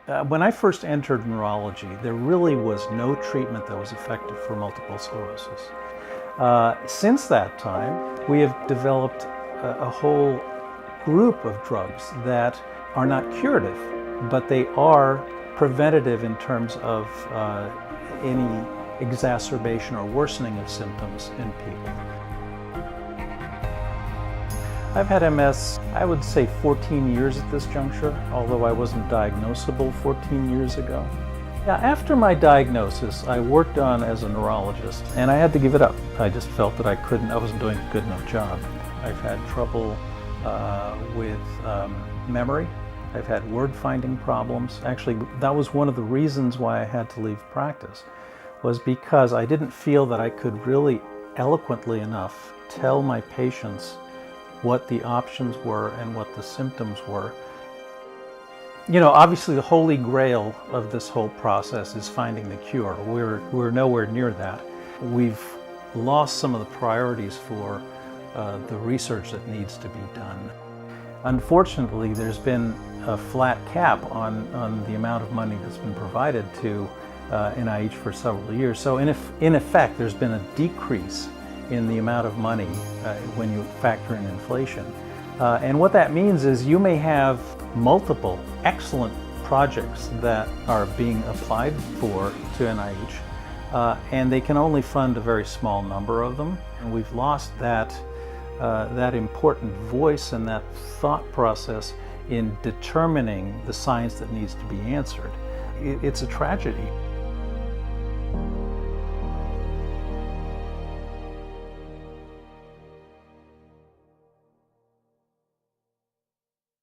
When I first entered neurology, there really was no treatment that was effective for multiple sclerosis. Since that time, we have developed a whole group of drugs that are not curative, but they are preventative in terms of any exacerbation or worsening of symptoms in people. I've had MS, I would say 14 years at this juncture, although I wasn't diagnosable 14 years ago. Yeah, after my diagnosis, I worked on as a neurologist, and I had to give it up. I just felt that I wasn't doing a good enough job. I've had trouble with memory. I've had word-finding problems. Actually, that was one of the reasons why I had to leave practice, was because I didn't feel that I could really eloquently enough tell my patients what the options were and what the symptoms were. You know, obviously the holy grail of this whole process is finding the cure. We're nowhere near that. We've lost some of the priorities for the research that needs to be done. Unfortunately, there's been a flat cap on the amount of money that's been provided to NIH for several years. So in effect, there's been a decrease in the amount of money when you factor in inflation. And what that means is you may have multiple excellent projects that are being applied for to NIH, and they can only fund a very small number of them. And we've lost that important voice and that thought process in determining the science that needs to be answered. It's a tragedy.